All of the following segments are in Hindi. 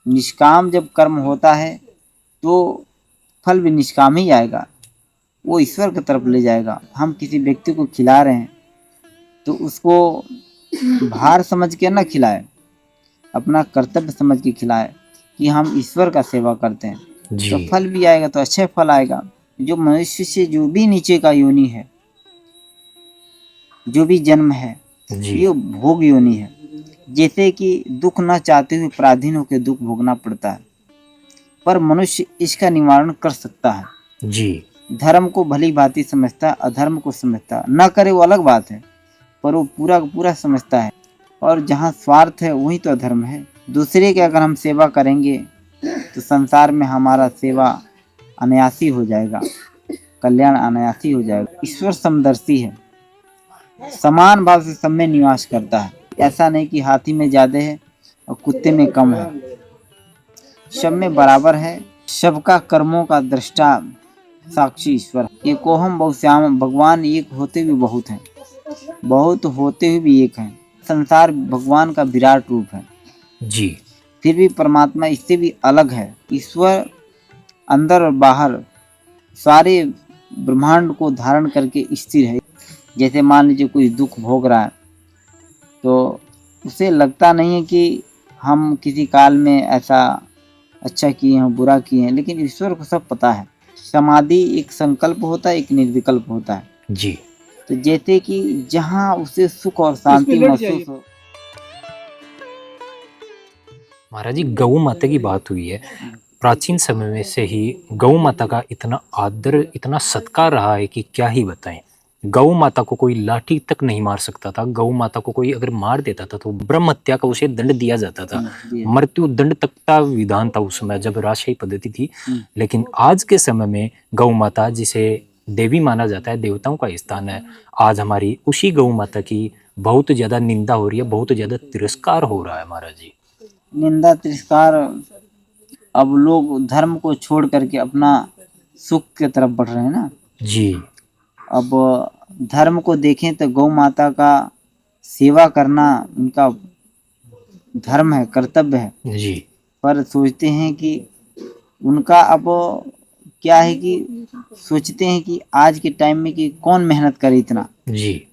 निष्काम जब कर्म होता है तो फल भी निष्काम ही आएगा, वो ईश्वर की तरफ ले जाएगा। हम किसी व्यक्ति को खिला रहे हैं तो उसको भार समझ के ना खिलाए, अपना कर्तव्य समझ के खिलाए कि हम ईश्वर का सेवा करते हैं, तो जी। फल भी आएगा, तो अच्छे फल आएगा। जो मनुष्य से जो भी नीचे का योनि है, जो भी जन्म है, जी। ये भोग योनि है। जैसे कि दुख न चाहते हुए पराधीन होकर दुख भोगना पड़ता है, पर मनुष्य इसका निवारण कर सकता है। जी। धर्म को भली भांति समझता है, अधर्म को समझता है। न करे वो अलग बात है, पर वो पूरा का पूरा समझता है। और जहाँ स्वार्थ है वहीं तो अधर्म है। दूसरे की अगर हम सेवा करेंगे तो संसार में हमारा सेवा अनायासी हो जाएगा, कल्याण अनायासी हो जाएगा। ईश्वर समदर्शी है, समान भाव से सब में निवास करता है। ऐसा नहीं कि हाथी में ज्यादा है और कुत्ते में कम है, सब में बराबर है। सबका कर्मों का दृष्टा साक्षी ईश्वर। एकोहम बहुश्याम, भगवान एक होते हुए बहुत हैं, बहुत होते हुए भी एक हैं। संसार भगवान का विराट रूप है, जी। फिर भी परमात्मा इससे भी अलग है। ईश्वर अंदर और बाहर सारे ब्रह्मांड को धारण करके स्थिर है। जैसे मान लीजिए कोई दुख भोग रहा है तो उसे लगता नहीं है कि हम किसी काल में ऐसा अच्छा किए हैं बुरा किए हैं, लेकिन ईश्वर को सब पता है। समाधि एक संकल्प होता है, एक निर्विकल्प होता है। जी। तो जैसे कि जहाँ उसे सुख और शांति महसूस हो। महाराज जी, गौ माता की बात हुई है। प्राचीन समय में से ही गौ माता का इतना आदर, इतना सत्कार रहा है कि क्या ही बताएं। गौ माता को कोई लाठी तक नहीं मार सकता था। गौ माता को कोई अगर मार देता था तो ब्रह्म हत्या का उसे दंड दिया जाता था। मृत्यु दंड तक का विधान था उस समय जब राजशाही पद्धति थी। लेकिन आज के समय में गौ माता, जिसे देवी माना जाता है, देवताओं का स्थान है, आज हमारी उसी गौ माता की बहुत ज्यादा निंदा हो रही है, बहुत ज्यादा तिरस्कार हो रहा है महाराज जी। निंदा तिरस्कार, अब लोग धर्म को छोड़ करके अपना सुख की तरफ बढ़ रहे हैं ना। जी। अब धर्म को देखें तो गौ माता का सेवा करना उनका धर्म है, कर्तव्य है। जी। पर सोचते हैं कि उनका अब क्या है कि सोचते हैं कि आज के टाइम में कि कौन मेहनत करे इतना। जी।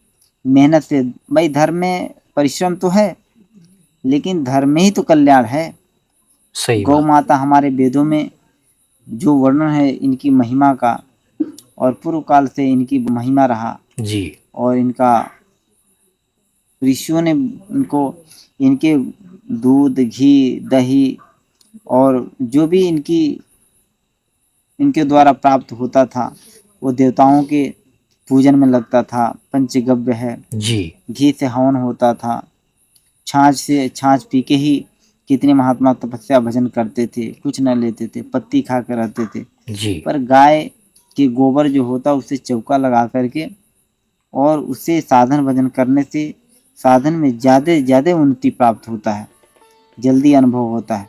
मेहनत से भाई धर्म में परिश्रम तो है, लेकिन धर्म में ही तो कल्याण है। सही गौ बात। माता हमारे वेदों में जो वर्णन है इनकी महिमा का, और पूर्व काल से इनकी महिमा रहा, जी। और इनका ऋषियों ने इनको, इनके दूध घी दही और जो भी इनके द्वारा प्राप्त होता था वो देवताओं के पूजन में लगता था। पंचगव्य है, जी। घी से हवन होता था, छाछ पी के ही कितने महात्मा तपस्या भजन करते थे, कुछ न लेते थे, पत्ती खा कर रहते थे। जी। पर गाय के गोबर जो होता उसे चौका लगा करके और उससे साधन भजन करने से साधन में ज़्यादा उन्नति प्राप्त होता है, जल्दी अनुभव होता है।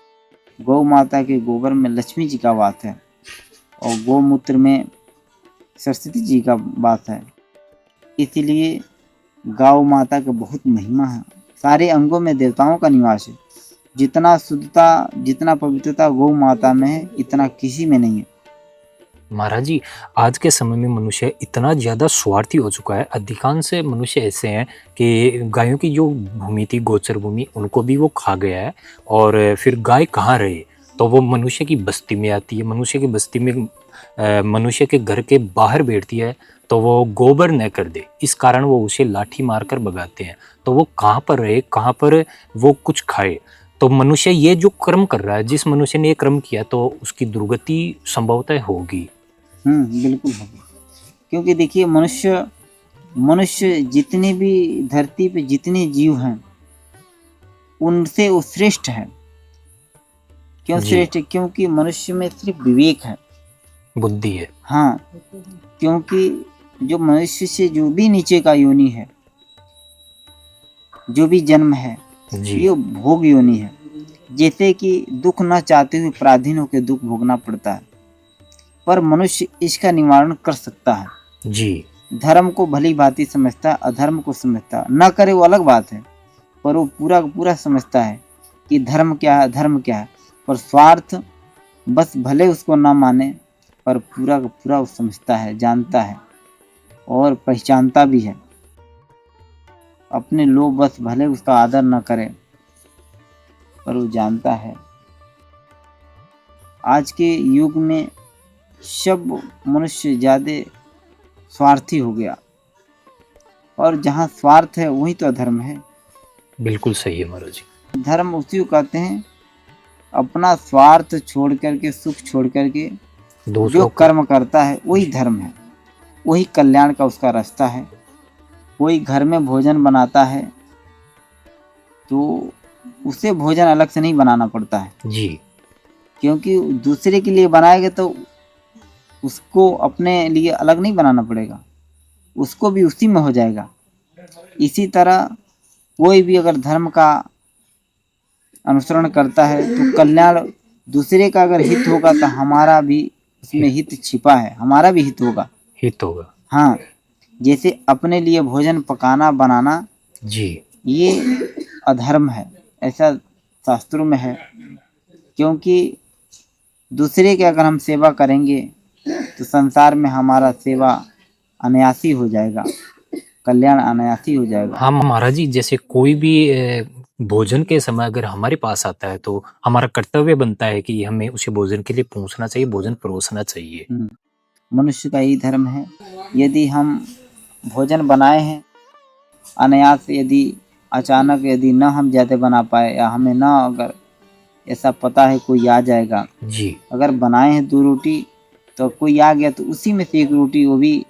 गौ माता के गोबर में लक्ष्मी जी का वास है और गौमूत्र में सरस्वती जी का वास है। इसलिए गौ माता का बहुत महिमा है। सारे अंगों में देवताओं का निवास है। जितना शुद्धता, जितना पवित्रता गौ माता में है, इतना किसी में नहीं है। महाराज जी, आज के समय में मनुष्य इतना ज्यादा स्वार्थी हो चुका है। अधिकांश मनुष्य ऐसे हैं कि गायों की जो भूमि थी, गोचर भूमि, उनको भी वो खा गया है। और फिर गाय कहाँ रहे, तो वो मनुष्य की बस्ती में आती है। मनुष्य की बस्ती में मनुष्य के घर के बाहर बैठती है तो वो गोबर न कर दे, इस कारण वो उसे लाठी मारकर भगाते हैं। तो वो कहाँ पर रहे, कहाँ पर वो कुछ खाए। तो मनुष्य ये जो कर्म कर रहा है, जिस मनुष्य ने ये कर्म किया, तो उसकी दुर्गति संभवतः होगी। बिल्कुल होगी। क्योंकि देखिए मनुष्य जितने भी धरती पे जितने जीव हैं उनसे वो श्रेष्ठ है। क्यों जी। श्रेष्ठ है? क्योंकि मनुष्य में सिर्फ विवेक है, बुद्धि है। हाँ। क्योंकि जो मनुष्य से जो भी नीचे का योनि है, जो भी जन्म है, जी। ये भोग योनि है। जैसे कि दुख न चाहते हुए पराधीन होकर दुख भोगना पड़ता है, पर मनुष्य इसका निवारण कर सकता है। जी। धर्म को भली भांति समझता है, अधर्म को समझता है। न करे वो अलग बात है, पर वो पूरा का पूरा समझता है कि धर्म क्या है, धर्म क्या है। पर स्वार्थ बस भले उसको ना माने, पर पूरा का पूरा वो समझता है, जानता है और पहचानता भी है। अपने लोग बस भले उसका आदर न करें, पर वो जानता है। आज के युग में सब मनुष्य ज़्यादा स्वार्थी हो गया, और जहाँ स्वार्थ है वही तो अधर्म है। बिल्कुल सही है महाराज जी। धर्म उसी को कहते हैं, अपना स्वार्थ छोड़ करके, सुख छोड़ करके जो दूसरों का कर्म करता है वही धर्म है, वही कल्याण का उसका रास्ता है। कोई घर में भोजन बनाता है तो उसे भोजन अलग से नहीं बनाना पड़ता है, जी क्योंकि दूसरे के लिए बनाएगा तो उसको अपने लिए अलग नहीं बनाना पड़ेगा, उसको भी उसी में हो जाएगा। इसी तरह कोई भी अगर धर्म का अनुसरण करता है तो कल्याण, दूसरे का अगर हित होगा तो हमारा भी उसमें हित छिपा है, हमारा भी हित होगा। हित होगा। हाँ, जैसे अपने लिए भोजन पकाना बनाना जी ये अधर्म है, ऐसा शास्त्रों में है। क्योंकि दूसरे की अगर हम सेवा करेंगे तो संसार में हमारा सेवा अनायासी हो जाएगा, कल्याण अनायासी हो जाएगा। हाँ महाराज जी, जैसे कोई भी भोजन के समय अगर हमारे पास आता है तो हमारा कर्तव्य बनता है कि हमें उसे भोजन के लिए पहुंचना चाहिए, भोजन परोसना चाहिए। मनुष्य का यही धर्म है। यदि हम भोजन बनाए हैं अनायास, यदि अचानक यदि न हम ज़्यादा बना पाए, या हमें न अगर ऐसा पता है कोई आ जाएगा, जी अगर बनाए हैं 2 रोटी तो कोई आ गया तो उसी में से 1 रोटी वो भी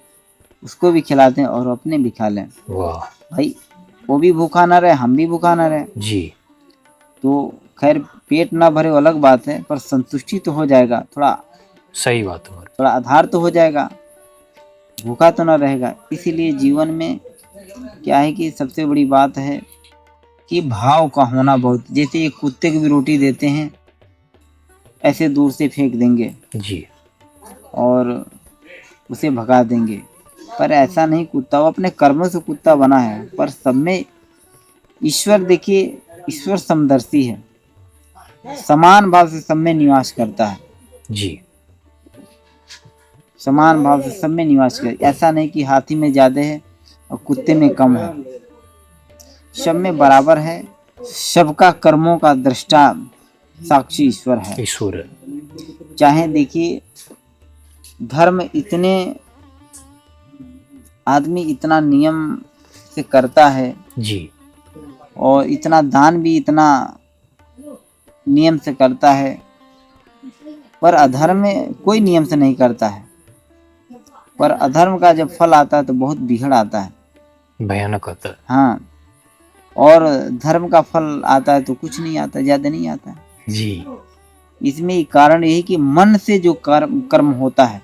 उसको भी खिला दें और अपने भी खा लें। वाह भाई वो भी भूखा ना रहे, हम भी भूखा ना रहे। जी तो खैर पेट ना भरे वो अलग बात है, पर संतुष्टि तो हो जाएगा, थोड़ा सही बात है महाराज। थोड़ा आधार तो हो जाएगा, भूखा तो ना रहेगा। इसीलिए जीवन में क्या है कि सबसे बड़ी बात है कि भाव का होना बहुत, जैसे एक कुत्ते को भी रोटी देते हैं ऐसे दूर से फेंक देंगे जी और उसे भगा देंगे, पर ऐसा नहीं। कुत्ता वो अपने कर्मों से कुत्ता बना है, पर सब में ईश्वर, देखिए ईश्वर समदर्शी है, समान भाव से सब में निवास करता है। जी समान भाव से सब में निवास करता, ऐसा नहीं कि हाथी में ज्यादा है और कुत्ते में कम है, सब में बराबर है। सबका कर्मों का दृष्टा साक्षी ईश्वर है। ईश्वर है। चाहे देखिए धर्म इतने, आदमी इतना नियम से करता है जी और इतना दान भी इतना नियम से करता है, पर अधर्म में कोई नियम से नहीं करता है। पर अधर्म का जब फल आता है तो बहुत बिगड़ आता है, भयानक आता है। हाँ, और धर्म का फल आता है तो कुछ नहीं आता, ज्यादा नहीं आता है। जी इसमें कारण यही कि मन से जो कर्म होता है,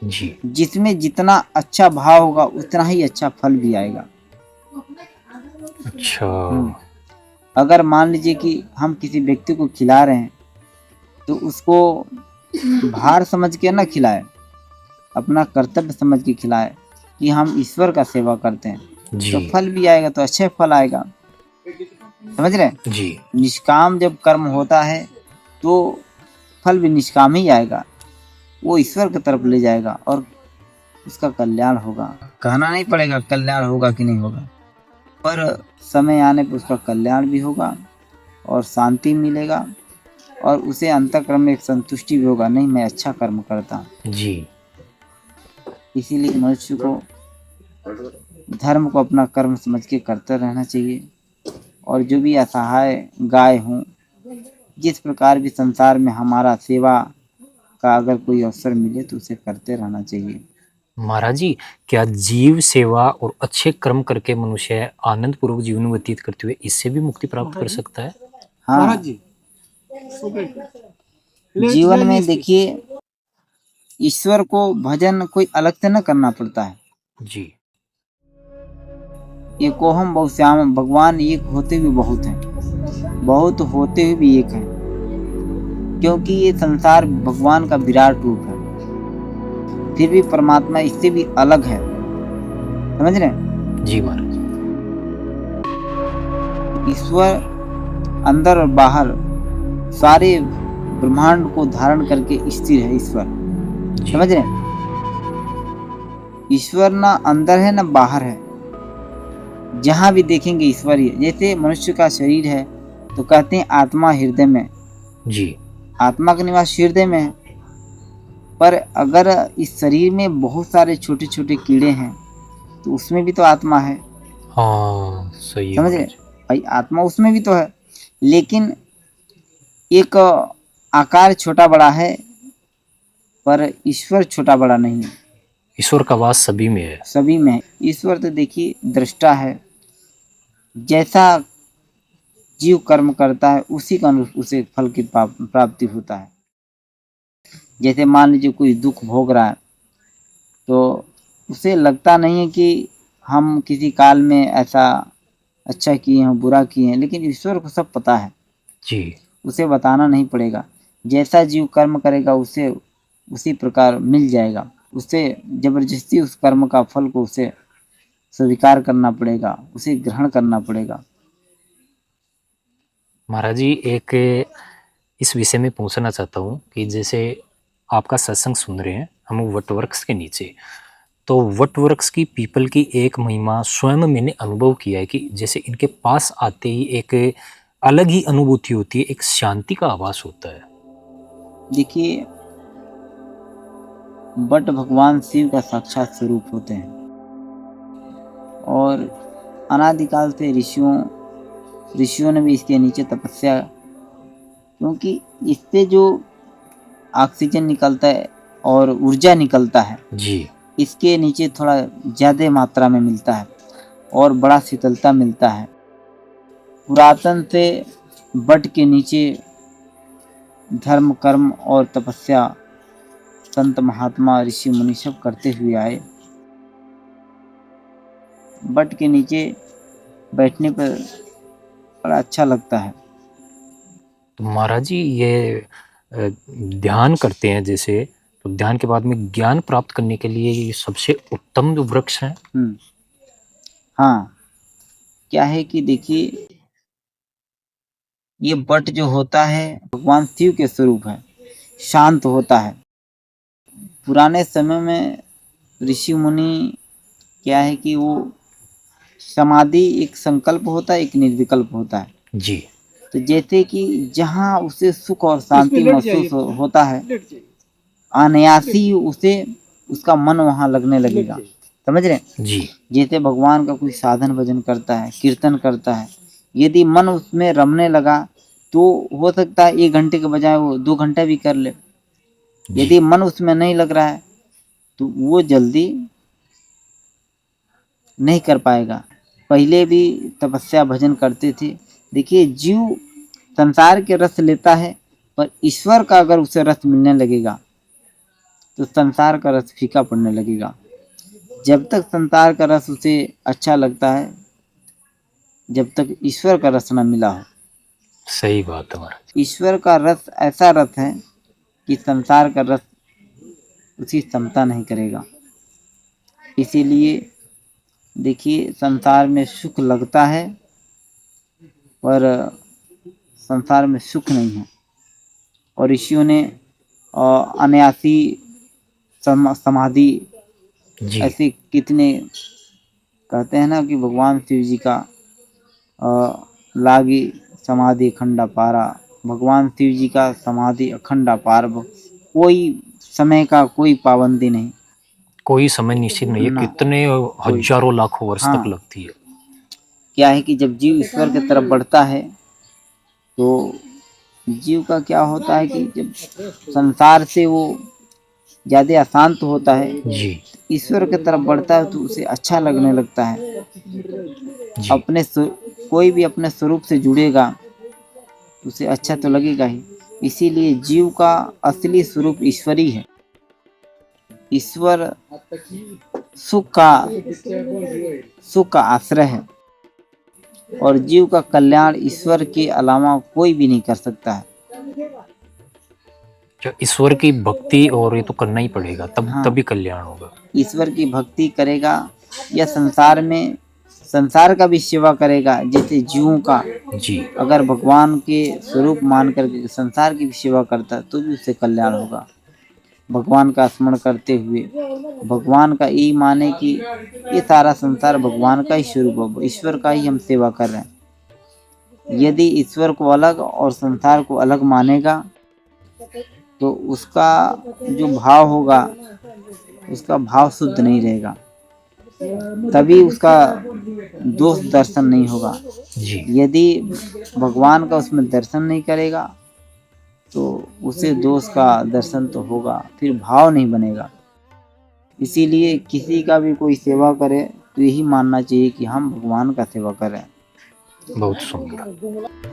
जी जिसमें जितना अच्छा भाव होगा उतना ही अच्छा फल भी आएगा। अच्छा अगर मान लीजिए कि हम किसी व्यक्ति को खिला रहे हैं तो उसको भार समझ के ना खिलाए, अपना कर्तव्य समझ के खिलाए कि हम ईश्वर का सेवा करते हैं, जी तो फल भी आएगा, तो अच्छे फल आएगा। समझ रहे हैं? जी निष्काम जब कर्म होता है तो फल भी निष्काम ही आएगा, वो ईश्वर की तरफ ले जाएगा और उसका कल्याण होगा। कहना नहीं पड़ेगा कल्याण होगा कि नहीं होगा, पर समय आने पर उसका कल्याण भी होगा और शांति मिलेगा, और उसे अंतःकरण में एक संतुष्टि भी होगा, नहीं मैं अच्छा कर्म करता हूँ। जी इसीलिए मनुष्य को धर्म को अपना कर्म समझ के करते रहना चाहिए। और जो भी असहाय गाय हों, जिस प्रकार भी संसार में हमारा सेवा का अगर कोई अवसर मिले तो उसे करते रहना चाहिए। महाराज जी, क्या जीव सेवा और अच्छे कर्म करके मनुष्य आनंद पूर्वक जीवन व्यतीत करते हुए इससे भी मुक्ति प्राप्त कर सकता है? हाँ, जीवन में देखिए ईश्वर को भजन कोई अलग से न करना पड़ता है। जी एकोहम बहुश्याम, भगवान एक होते हुए बहुत हैं, बहुत होते हुए भी एक हैं, क्योंकि ये संसार भगवान का विराट रूप है, फिर भी परमात्मा इससे भी अलग है। समझ रहे हैं? जी महाराज। ईश्वर अंदर और बाहर सारे ब्रह्मांड को धारण करके स्थिर है ईश्वर। जी। समझ रहे हैं? ईश्वर ना अंदर है ना बाहर है, जहां भी देखेंगे ईश्वर ही है। जैसे मनुष्य का शरीर है तो कहते हैं आत्मा हृदय में, जी। आत्मा का निवास हृदय में है। पर अगर इस शरीर में बहुत सारे छोटे छोटे कीड़े हैं तो उसमें भी तो आत्मा है। हाँ, सही है समझ रहे? महाराज। भाई आत्मा उसमें भी तो है, लेकिन एक आकार छोटा बड़ा है, पर ईश्वर छोटा बड़ा नहीं है, ईश्वर का वास सभी में है। सभी में है। ईश्वर तो देखिए दृष्टा है, जैसा जीव कर्म करता है उसी का अनुरूप उसे फल की प्राप्ति होता है। जैसे मान लीजिए कोई दुख भोग रहा है तो उसे लगता नहीं है कि हम किसी काल में ऐसा अच्छा किए हैं बुरा किए हैं, लेकिन ईश्वर को सब पता है, जी। उसे बताना नहीं पड़ेगा। जैसा जीव कर्म करेगा उसे उसी प्रकार मिल जाएगा। उसे जबरदस्ती उस कर्म का फल को उसे स्वीकार करना पड़ेगा, उसे ग्रहण करना पड़ेगा। महाराज जी, एक इस विषय में पूछना चाहता हूँ कि जैसे आपका सत्संग सुन रहे हैं हम वटवृक्ष के नीचे, तो वटवृक्ष की पीपल की एक महिमा स्वयं मैंने अनुभव किया है कि जैसे इनके पास आते ही एक अलग ही अनुभूति होती है, एक शांति का आभास होता है। देखिए बट भगवान शिव का साक्षात स्वरूप होते हैं और अनादिकाल से ऋषियों ने भी इसके नीचे तपस्या, क्योंकि इससे जो ऑक्सीजन निकलता है और ऊर्जा निकलता है जी। इसके नीचे थोड़ा ज़्यादा मात्रा में मिलता है और बड़ा शीतलता मिलता है। पुरातन से बट के नीचे धर्म कर्म और तपस्या संत महात्मा ऋषि मुनि सब करते हुए आए। बट के नीचे बैठने पर बड़ा अच्छा लगता है। तो महाराज जी ये ध्यान करते हैं जैसे, तो ध्यान के बाद में ज्ञान प्राप्त करने के लिए ये सबसे उत्तम जो वृक्ष है। हाँ, क्या है कि देखिए ये बट जो होता है भगवान शिव के स्वरूप है, शांत होता है। पुराने समय में ऋषि मुनि क्या है कि वो समाधि एक संकल्प होता है, एक निर्विकल्प होता है। जी। तो जैसे कि जहाँ उसे सुख और शांति महसूस होता है, अनायासी उसे उसका मन वहाँ लगने लगेगा। समझ रहे हैं? जी। जैसे भगवान का कोई साधन भजन करता है, कीर्तन करता है, यदि मन उसमें रमने लगा तो हो सकता है 1 घंटे के बजाय वो 2 घंटा भी कर ले। यदि मन उसमें नहीं लग रहा है तो वो जल्दी नहीं कर पाएगा। पहले भी तपस्या भजन करते थे। देखिए जीव संसार के रस लेता है, पर ईश्वर का अगर उसे रस मिलने लगेगा तो संसार का रस फीका पड़ने लगेगा। जब तक संसार का रस उसे अच्छा लगता है, जब तक ईश्वर का रस न मिला हो। सही बात है महाराज। ईश्वर का रस ऐसा रस है कि संसार का रस उसी क्षमता नहीं करेगा। इसीलिए देखिए संसार में सुख लगता है पर संसार में सुख नहीं है। और ऋषियों ने अनायासी समाधि जी। ऐसे कितने कहते हैं ना कि भगवान शिव जी का लागी समाधि अखंडा पारा, भगवान शिव जी का समाधि अखंडा पार, कोई समय का कोई पाबंदी नहीं, कोई समय निश्चित नहीं है, ना कितने कोई। हजारों लाखों वर्ष तक हाँ, लगती है। क्या है कि जब जीव ईश्वर की तरफ बढ़ता है तो जीव का क्या होता है कि जब संसार से वो ज़्यादा अशांत होता है, जी। ईश्वर की तरफ बढ़ता है तो उसे अच्छा लगने लगता है। जी। अपने कोई भी अपने स्वरूप से जुड़ेगा तो उसे अच्छा तो लगेगा ही। इसीलिए जीव का असली स्वरूप ईश्वरी है। ईश्वर सुख का आश्रय है और जीव का कल्याण ईश्वर के अलावा कोई भी नहीं कर सकता है। जो ईश्वर की भक्ति और ये तो करना ही पड़ेगा, तब हाँ, तभी कल्याण होगा। ईश्वर की भक्ति करेगा या संसार में संसार का भी सेवा करेगा, जैसे जीवों का जी, अगर भगवान के स्वरूप मान करके संसार की भी सेवा करता तो भी उससे कल्याण होगा। भगवान का स्मरण करते हुए भगवान का यही माने कि ये सारा संसार भगवान का ही स्वरूप है, ईश्वर का ही हम सेवा कर रहे हैं। यदि ईश्वर को अलग और संसार को अलग मानेगा तो उसका जो भाव होगा उसका भाव शुद्ध नहीं रहेगा, तभी उसका दोष दर्शन नहीं होगा। जी, यदि भगवान का उसमें दर्शन नहीं करेगा तो उसे दोष का दर्शन तो होगा, फिर भाव नहीं बनेगा। इसीलिए किसी का भी कोई सेवा करे तो यही मानना चाहिए कि हम भगवान का सेवा कर रहे हैं। बहुत सुंदर।